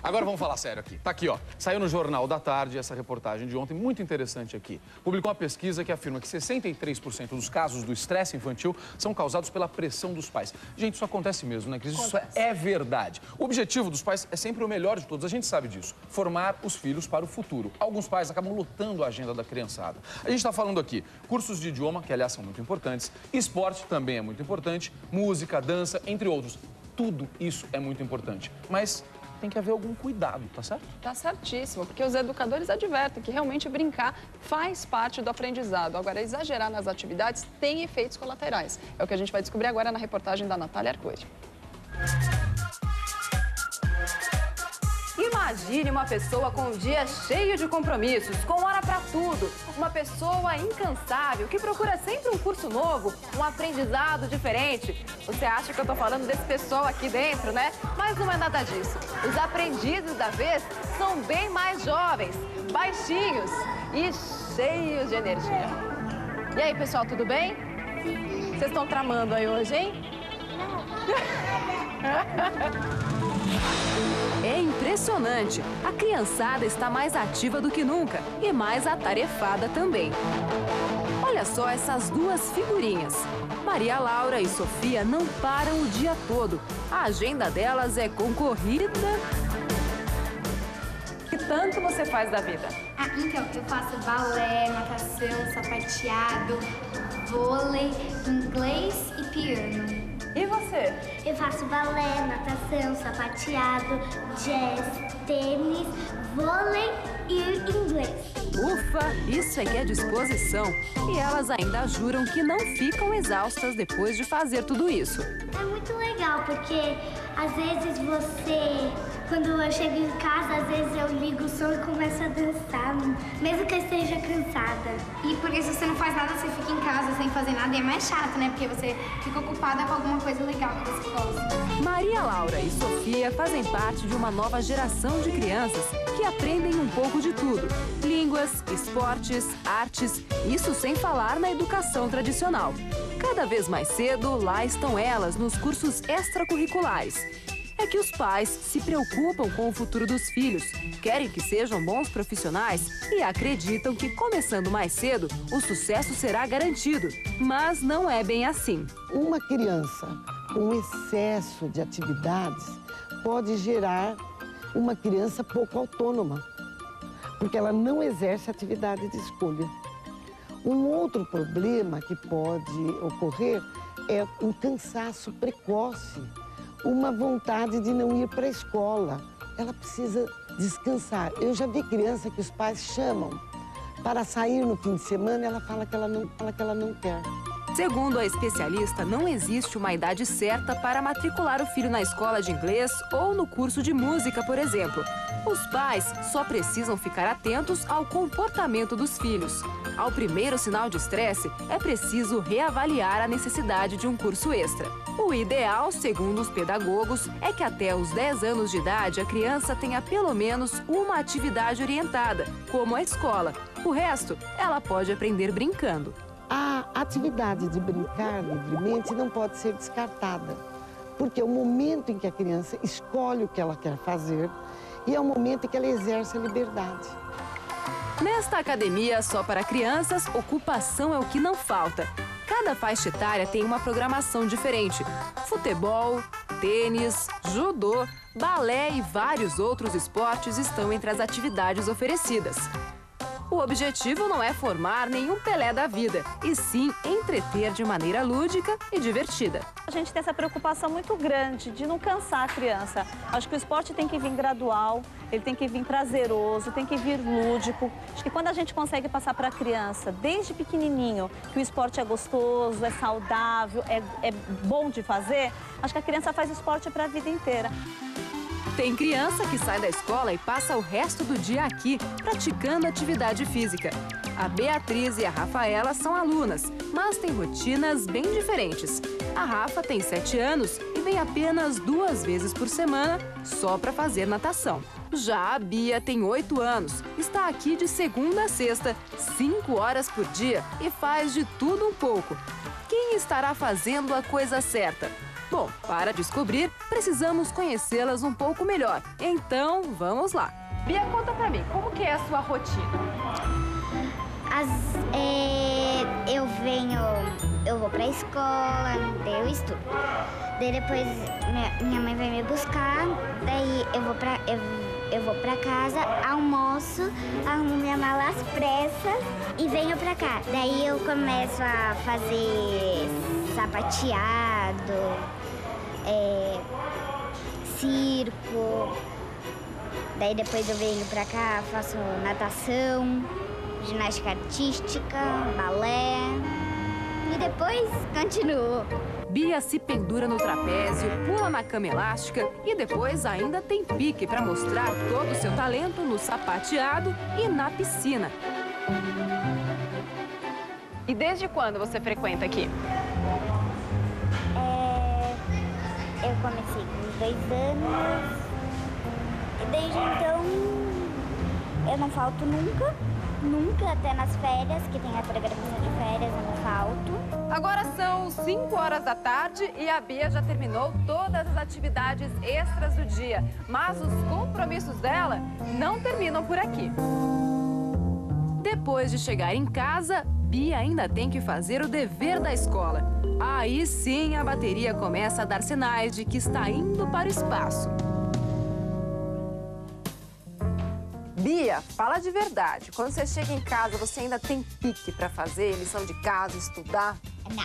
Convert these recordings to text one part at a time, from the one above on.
Agora vamos falar sério aqui. Tá aqui, ó. Saiu no Jornal da Tarde essa reportagem de ontem, muito interessante aqui. Publicou uma pesquisa que afirma que 63% dos casos do estresse infantil são causados pela pressão dos pais. Gente, isso acontece mesmo, né, Cris? Isso é verdade. O objetivo dos pais é sempre o melhor de todos, a gente sabe disso. Formar os filhos para o futuro. Alguns pais acabam lotando a agenda da criançada. A gente está falando aqui cursos de idioma, que aliás são muito importantes, esporte também é muito importante, música, dança, entre outros. Tudo isso é muito importante. Mas tem que haver algum cuidado, tá certo? Tá certíssimo, porque os educadores advertem que realmente brincar faz parte do aprendizado. Agora, exagerar nas atividades tem efeitos colaterais. É o que a gente vai descobrir agora na reportagem da Natália Arcoeira. Imagine uma pessoa com um dia cheio de compromissos, com hora para tudo. Uma pessoa incansável que procura sempre um curso novo, um aprendizado diferente. Você acha que eu tô falando desse pessoal aqui dentro, né? Mas não é nada disso. Os aprendizes da vez são bem mais jovens, baixinhos e cheios de energia. E aí, pessoal, tudo bem? Vocês estão tramando aí hoje, hein? É impressionante. A criançada está mais ativa do que nunca e mais atarefada também. Olha só essas duas figurinhas. Maria Laura e Sofia não param o dia todo. A agenda delas é concorrida. O que tanto você faz da vida? Então, eu faço balé, natação, sapateado, vôlei, inglês e piano. E você? Eu faço balé, natação, sapateado, jazz, tênis, vôlei e inglês. Ufa, isso é que é disposição. E elas ainda juram que não ficam exaustas depois de fazer tudo isso. É muito legal, porque às vezes quando eu chego em casa, às vezes eu ligo o som e começo a dançar, mesmo que eu esteja cansada. E porque se você não faz nada, você fica em casa sem fazer nada e é mais chato, né? Porque você fica ocupada com alguma coisa legal que você gosta. Maria Laura e Sofia fazem parte de uma nova geração de crianças que aprendem um pouco de tudo. Línguas, esportes, artes, isso sem falar na educação tradicional. Cada vez mais cedo, lá estão elas nos cursos extracurriculares. É que os pais se preocupam com o futuro dos filhos, querem que sejam bons profissionais e acreditam que, começando mais cedo, o sucesso será garantido. Mas não é bem assim. Uma criança com excesso de atividades pode gerar uma criança pouco autônoma, porque ela não exerce atividade de escolha. Um outro problema que pode ocorrer é um cansaço precoce, uma vontade de não ir para a escola. Ela precisa descansar. Eu já vi criança que os pais chamam para sair no fim de semana e ela fala que ela não quer. Segundo a especialista, não existe uma idade certa para matricular o filho na escola de inglês ou no curso de música, por exemplo. Os pais só precisam ficar atentos ao comportamento dos filhos. Ao primeiro sinal de estresse, é preciso reavaliar a necessidade de um curso extra. O ideal, segundo os pedagogos, é que até os 10 anos de idade a criança tenha pelo menos uma atividade orientada, como a escola. O resto, ela pode aprender brincando. A atividade de brincar livremente não pode ser descartada, porque é o momento em que a criança escolhe o que ela quer fazer e é o momento em que ela exerce a liberdade. Nesta academia só para crianças, ocupação é o que não falta. Cada faixa etária tem uma programação diferente. Futebol, tênis, judô, balé e vários outros esportes estão entre as atividades oferecidas. O objetivo não é formar nenhum Pelé da vida, e sim entreter de maneira lúdica e divertida. A gente tem essa preocupação muito grande de não cansar a criança. Acho que o esporte tem que vir gradual, ele tem que vir prazeroso, tem que vir lúdico. Acho que quando a gente consegue passar para a criança, desde pequenininho, que o esporte é gostoso, é saudável, é bom de fazer, acho que a criança faz esporte para a vida inteira. Tem criança que sai da escola e passa o resto do dia aqui, praticando atividade física. A Beatriz e a Rafaela são alunas, mas têm rotinas bem diferentes. A Rafa tem 7 anos e vem apenas 2 vezes por semana só para fazer natação. Já a Bia tem 8 anos, está aqui de segunda a sexta, 5 horas por dia e faz de tudo um pouco. Quem estará fazendo a coisa certa? Bom, para descobrir, precisamos conhecê-las um pouco melhor. Então, vamos lá. Bia, conta pra mim, como que é a sua rotina? Eu vou pra escola, daí eu estudo. Daí depois minha mãe vai me buscar, daí eu vou pra casa, almoço, arrumo minha mala às pressas e venho pra cá. Daí eu começo a fazer sapateado, circo. Daí depois eu venho pra cá, faço natação, ginástica artística, balé e depois continuo. Bia se pendura no trapézio, pula na cama elástica e depois ainda tem pique para mostrar todo o seu talento no sapateado e na piscina. E desde quando você frequenta aqui? Eu comecei com uns 2 anos e desde então eu não falto nunca, até nas férias, que tem a programação de férias, eu não falto. Agora são 5 horas da tarde e a Bia já terminou todas as atividades extras do dia. Mas os compromissos dela não terminam por aqui. Depois de chegar em casa, Bia ainda tem que fazer o dever da escola. Aí sim a bateria começa a dar sinais de que está indo para o espaço. Bia, fala de verdade. Quando você chega em casa, você ainda tem pique pra fazer lição de casa, estudar? Não.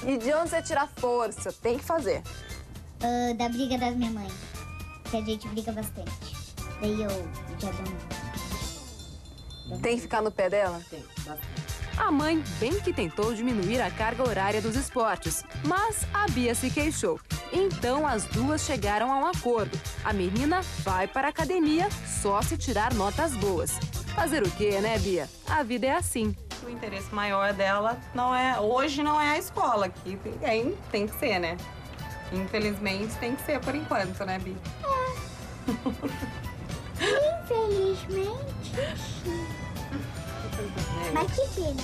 E de onde você tira força? Tem que fazer. Da briga das minha mãe, que a gente briga bastante. Daí eu já dou Tem que ficar no pé dela? Tem, bastante. A mãe bem que tentou diminuir a carga horária dos esportes, mas a Bia se queixou. Então as duas chegaram a um acordo. A menina vai para a academia só se tirar notas boas. Fazer o quê, né, Bia? A vida é assim. O interesse maior dela hoje não é a escola, que tem que ser, né? Infelizmente tem que ser por enquanto, né, Bia? Infelizmente, sim. Mas que pena.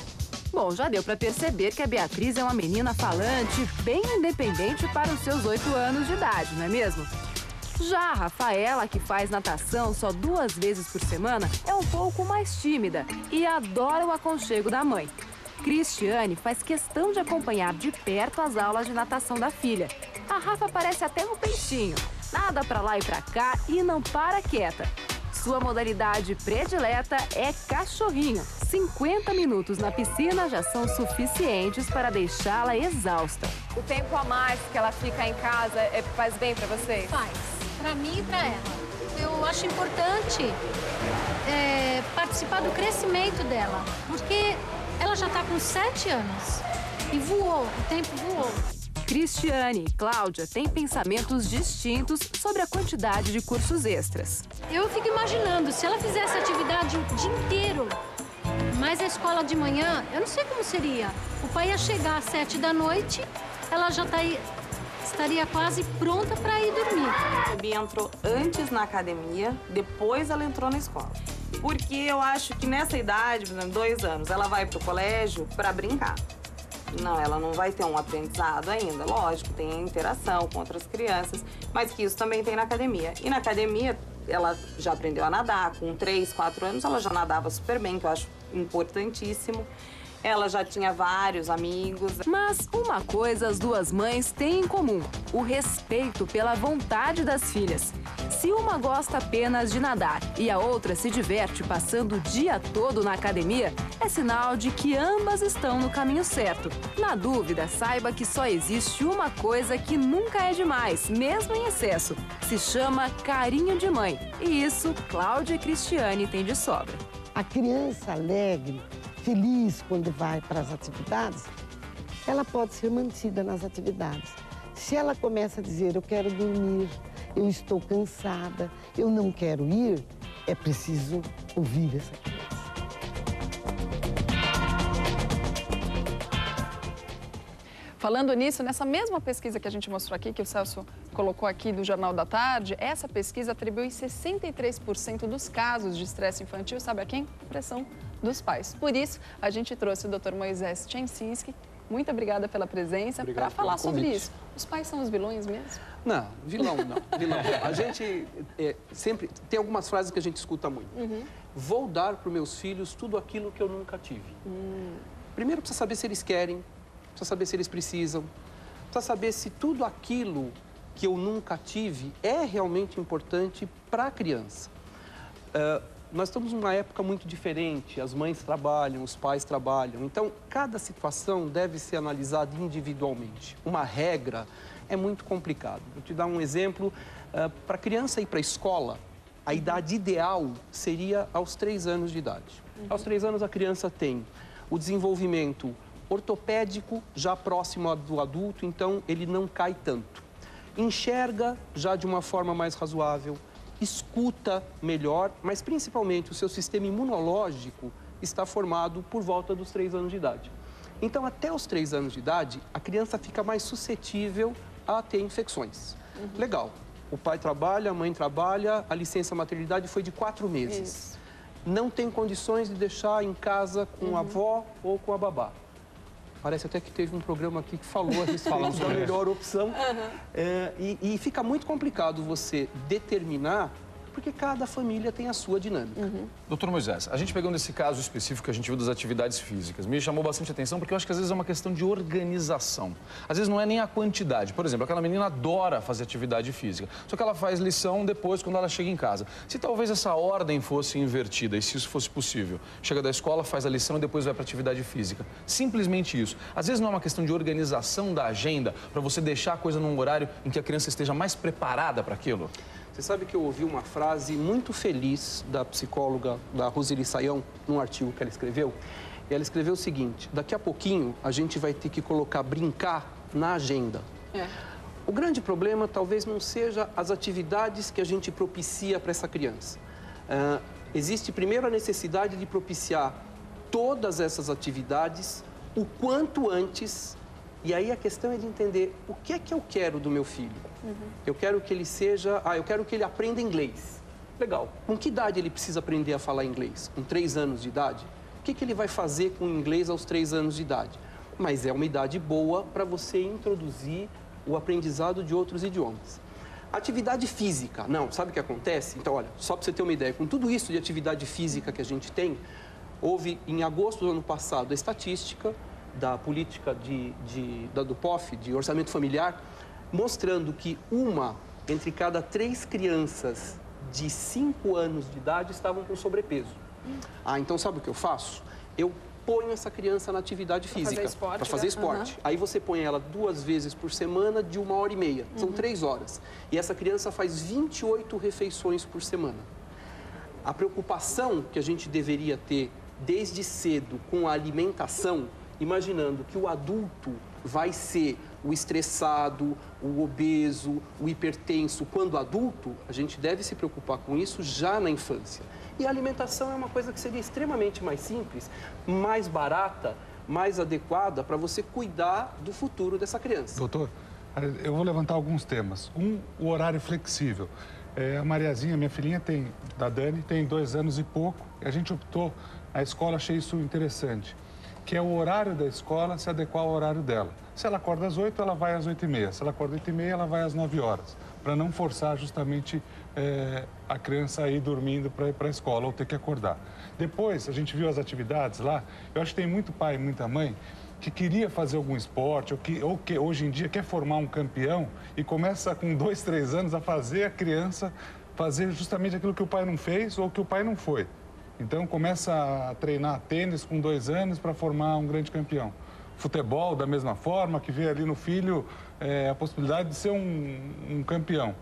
Bom, já deu para perceber que a Beatriz é uma menina falante, bem independente para os seus 8 anos de idade, não é mesmo? Já a Rafaela, que faz natação só 2 vezes por semana, é um pouco mais tímida e adora o aconchego da mãe. Cristiane faz questão de acompanhar de perto as aulas de natação da filha. A Rafa parece até um peixinho, nada para lá e para cá e não para quieta. Sua modalidade predileta é cachorrinho. 50 minutos na piscina já são suficientes para deixá-la exausta. O tempo a mais que ela fica em casa faz bem pra vocês? Faz, pra mim e pra ela. Eu acho importante participar do crescimento dela, porque ela já tá com 7 anos e voou, o tempo voou. Cristiane e Cláudia têm pensamentos distintos sobre a quantidade de cursos extras. Eu fico imaginando, se ela fizesse atividade o dia inteiro, mas a escola de manhã, eu não sei como seria. O pai ia chegar às 7 da noite, ela já estaria quase pronta para ir dormir. A Bia entrou antes na academia, depois ela entrou na escola. Porque eu acho que nessa idade, por exemplo, 2 anos, ela vai pro colégio para brincar. Não, ela não vai ter um aprendizado ainda, lógico, tem a interação com outras crianças, mas que isso também tem na academia. E na academia, ela já aprendeu a nadar, com 3, 4 anos ela já nadava super bem, que eu acho importantíssimo. Ela já tinha vários amigos. Mas uma coisa as duas mães têm em comum: o respeito pela vontade das filhas. Se uma gosta apenas de nadar e a outra se diverte passando o dia todo na academia, é sinal de que ambas estão no caminho certo. Na dúvida, saiba que só existe uma coisa que nunca é demais, mesmo em excesso. Se chama carinho de mãe. E isso, Cláudia e Cristiane têm de sobra. A criança alegre, feliz quando vai para as atividades, ela pode ser mantida nas atividades. Se ela começa a dizer, eu quero dormir, eu estou cansada, eu não quero ir, é preciso ouvir essa criança. Falando nisso, nessa mesma pesquisa que a gente mostrou aqui, que o Celso colocou aqui do Jornal da Tarde, essa pesquisa atribui 63% dos casos de estresse infantil, sabe a quem? Pressão dos pais. Por isso, a gente trouxe o Dr. Moisés Tchensinski muito obrigada pela presença. Para falar sobre isso, os pais são os vilões mesmo? Não, vilão não. Vilão. A gente sempre... Tem algumas frases que a gente escuta muito. Vou dar para os meus filhos tudo aquilo que eu nunca tive. Primeiro, precisa saber se eles querem, precisa saber se eles precisam, precisa saber se tudo aquilo que eu nunca tive é realmente importante para a criança. Nós estamos numa época muito diferente, as mães trabalham, os pais trabalham, então cada situação deve ser analisada individualmente. Uma regra é muito complicado. Vou te dar um exemplo, para a criança ir para a escola, a idade ideal seria aos 3 anos de idade. Aos 3 anos a criança tem o desenvolvimento ortopédico já próximo do adulto, então ele não cai tanto. Enxerga já de uma forma mais razoável, escuta melhor, mas principalmente o seu sistema imunológico está formado por volta dos 3 anos de idade. Então, até os 3 anos de idade, a criança fica mais suscetível a ter infecções. Legal, o pai trabalha, a mãe trabalha, a licença maternidade foi de 4 meses. Isso. Não tem condições de deixar em casa com a avó ou com a babá. Parece até que teve um programa aqui que falou a respeito da melhor opção. E fica muito complicado você determinar, porque cada família tem a sua dinâmica. Doutor Moisés, a gente pegando esse caso específico que a gente viu das atividades físicas, me chamou bastante atenção porque eu acho que às vezes é uma questão de organização. Às vezes não é nem a quantidade. Por exemplo, aquela menina adora fazer atividade física, só que ela faz lição depois quando ela chega em casa. Se talvez essa ordem fosse invertida e se isso fosse possível, chega da escola, faz a lição e depois vai para a atividade física. Simplesmente isso. Às vezes não é uma questão de organização da agenda para você deixar a coisa num horário em que a criança esteja mais preparada para aquilo? Você sabe que eu ouvi uma frase muito feliz da psicóloga, da Roseli Saião, num artigo que ela escreveu. E ela escreveu o seguinte: daqui a pouquinho a gente vai ter que colocar brincar na agenda. O grande problema talvez não seja as atividades que a gente propicia para essa criança. Existe primeiro a necessidade de propiciar todas essas atividades o quanto antes. E aí a questão é de entender o que é que eu quero do meu filho. Eu quero que ele seja... eu quero que ele aprenda inglês. Legal. Com que idade ele precisa aprender a falar inglês? Com 3 anos de idade? O que ele vai fazer com o inglês aos 3 anos de idade? Mas é uma idade boa para você introduzir o aprendizado de outros idiomas. Atividade física. Não, sabe o que acontece? Então, olha, só para você ter uma ideia, com tudo isso de atividade física que a gente tem, houve em agosto do ano passado a estatística da política do POF, de orçamento familiar, mostrando que entre cada 3 crianças de 5 anos de idade estavam com sobrepeso. Então sabe o que eu faço? Eu ponho essa criança na atividade física. Para fazer esporte. Aí você põe ela 2 vezes por semana de 1h30. São 3 horas. E essa criança faz 28 refeições por semana. A preocupação que a gente deveria ter desde cedo com a alimentação, imaginando que o adulto vai ser o estressado, o obeso, o hipertenso quando adulto, a gente deve se preocupar com isso já na infância. E a alimentação é uma coisa que seria extremamente mais simples, mais barata, mais adequada para você cuidar do futuro dessa criança. Doutor, eu vou levantar alguns temas. O horário flexível. A Mariazinha, minha filhinha, da Dani, tem 2 anos e pouco. A gente optou, a escola, achei isso interessante, que é o horário da escola se adequar ao horário dela. Se ela acorda às 8, ela vai às 8h30. Se ela acorda às 8h30, ela vai às 9 horas. Para não forçar justamente a criança a ir dormindo para ir para a escola ou ter que acordar. Depois, a gente viu as atividades lá. Eu acho que tem muito pai e muita mãe que queria fazer algum esporte ou que hoje em dia quer formar um campeão e começa com 2, 3 anos a fazer a criança fazer justamente aquilo que o pai não fez ou que o pai não foi. Então, começa a treinar tênis com 2 anos para formar um grande campeão. Futebol, da mesma forma, que vê ali no filho a possibilidade de ser um campeão.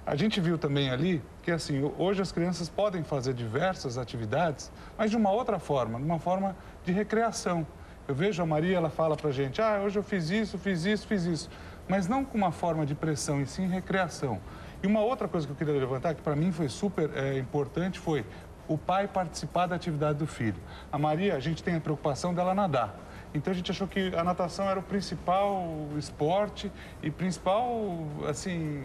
A gente viu também ali que, assim, hoje as crianças podem fazer diversas atividades, mas de uma outra forma, de uma forma de recreação. Eu vejo a Maria, ela fala pra gente, hoje eu fiz isso, mas não com uma forma de pressão, e sim recreação. E uma outra coisa que eu queria levantar, que para mim foi super importante, foi o pai participar da atividade do filho. A Maria, a gente tem a preocupação dela nadar. Então a gente achou que a natação era o principal esporte e principal, assim,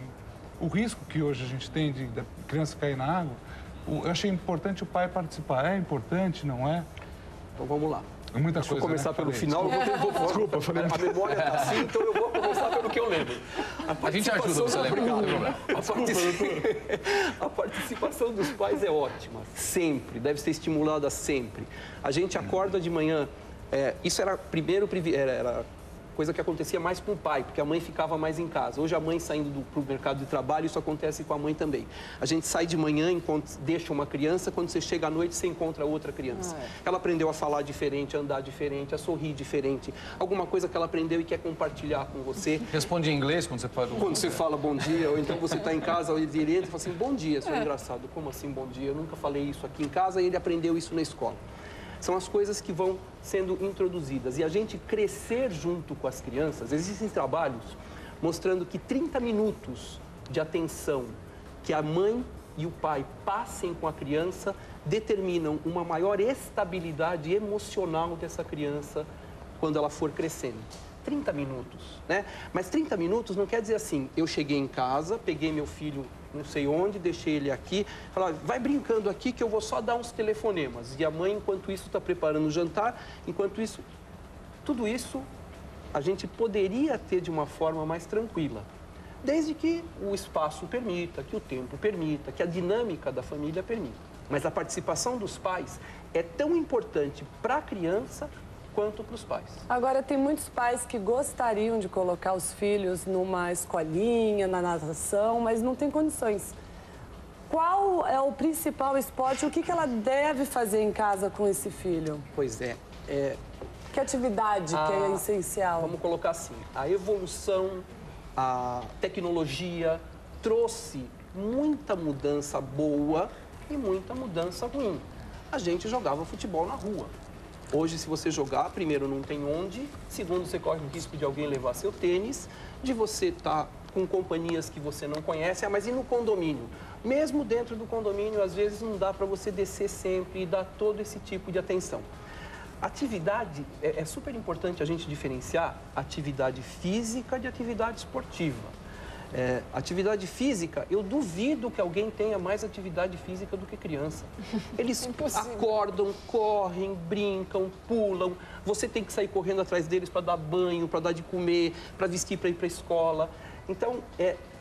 o risco que hoje a gente tem da criança cair na água. Eu achei importante o pai participar. É importante, não é? Então vamos lá. É muita Deixa eu coisa, começar né? pelo Falei, final. Desculpa, falei A memória tá assim, então eu vou começar pelo que eu lembro. A gente ajuda você a lembrar. A participação dos pais é ótima, sempre, deve ser estimulada sempre. A gente acorda de manhã, isso era era coisa que acontecia mais com o pai, porque a mãe ficava mais em casa. Hoje a mãe saindo para o mercado de trabalho, isso acontece com a mãe também. A gente sai de manhã, deixa uma criança, quando você chega à noite, você encontra outra criança. Ela aprendeu a falar diferente, a andar diferente, a sorrir diferente. Alguma coisa que ela aprendeu e quer compartilhar com você. Responde em inglês quando você fala... Quando você fala bom dia, ou então você está em casa, ou ele entra e fala assim, bom dia, isso é engraçado. Como assim bom dia? Eu nunca falei isso aqui em casa e ele aprendeu isso na escola. São as coisas que vão sendo introduzidas. E a gente crescer junto com as crianças, existem trabalhos mostrando que 30 minutos de atenção que a mãe e o pai passem com a criança determinam uma maior estabilidade emocional dessa criança quando ela for crescendo. 30 minutos, né? Mas 30 minutos não quer dizer assim, eu cheguei em casa, peguei meu filho não sei onde, deixei ele aqui, falar, vai brincando aqui que eu vou só dar uns telefonemas. E a mãe, enquanto isso, está preparando o jantar, enquanto isso, tudo isso a gente poderia ter de uma forma mais tranquila. Desde que o espaço permita, que o tempo permita, que a dinâmica da família permita. Mas a participação dos pais é tão importante para a criança quanto para os pais. Agora, tem muitos pais que gostariam de colocar os filhos numa escolinha, na natação, mas não tem condições. Qual é o principal esporte? O que ela deve fazer em casa com esse filho? Pois é. Que atividade que é essencial? Vamos colocar assim, a evolução, a tecnologia trouxe muita mudança boa e muita mudança ruim. A gente jogava futebol na rua. Hoje, se você jogar, primeiro, não tem onde, segundo, você corre o risco de alguém levar seu tênis, de você estar com companhias que você não conhece, mas e no condomínio? Mesmo dentro do condomínio, às vezes não dá para você descer sempre e dar todo esse tipo de atenção. Atividade, é super importante a gente diferenciar atividade física de atividade esportiva. Atividade física, eu duvido que alguém tenha mais atividade física do que criança. Eles acordam, correm, brincam, pulam. Você tem que sair correndo atrás deles para dar banho, para dar de comer, para vestir para ir para a escola. Então,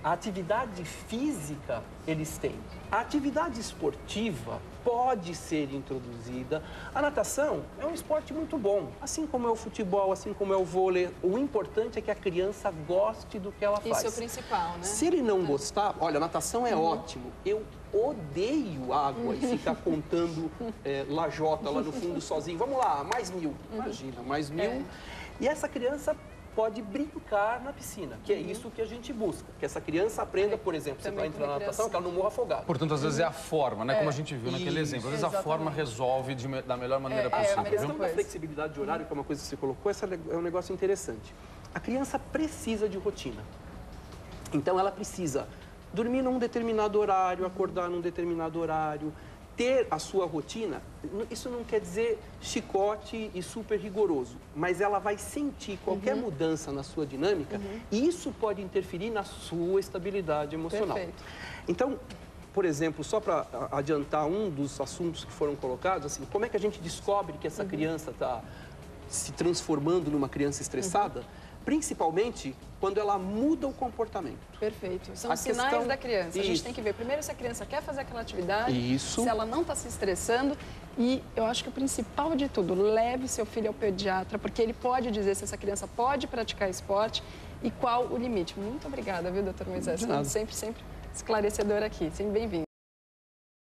a atividade física eles têm. A atividade esportiva pode ser introduzida. A natação é um esporte muito bom, assim como é o futebol, assim como é o vôlei. O importante é que a criança goste do que ela faz. Isso é o principal, né? Se ele não gostar, olha, a natação é ótimo. Eu odeio água e ficar contando lajota lá no fundo sozinho. Vamos lá, mais 1000. Imagina, mais 1000. E essa criança pode brincar na piscina, que é isso que a gente busca. Que essa criança aprenda, por exemplo, você vai entrar na natação, que ela não morra afogada. Portanto, às vezes é a forma, né? Como a gente viu naquele exemplo. Às vezes a forma resolve da melhor maneira possível. A questão da flexibilidade de horário, que é uma coisa que você colocou, essa é um negócio interessante. A criança precisa de rotina. Então, ela precisa dormir num determinado horário, acordar num determinado horário, ter a sua rotina. Isso não quer dizer chicote e super rigoroso, mas ela vai sentir qualquer mudança na sua dinâmica e isso pode interferir na sua estabilidade emocional. Perfeito. Então, por exemplo, só para adiantar um dos assuntos que foram colocados, assim, como é que a gente descobre que essa criança está se transformando numa criança estressada? Principalmente quando ela muda o comportamento. Perfeito. São os sinais da criança. A gente tem que ver primeiro se a criança quer fazer aquela atividade, se ela não está se estressando. E eu acho que o principal de tudo, leve seu filho ao pediatra, porque ele pode dizer se essa criança pode praticar esporte e qual o limite. Muito obrigada, viu, doutor Moisés? Sempre esclarecedor aqui. Sempre bem-vindo.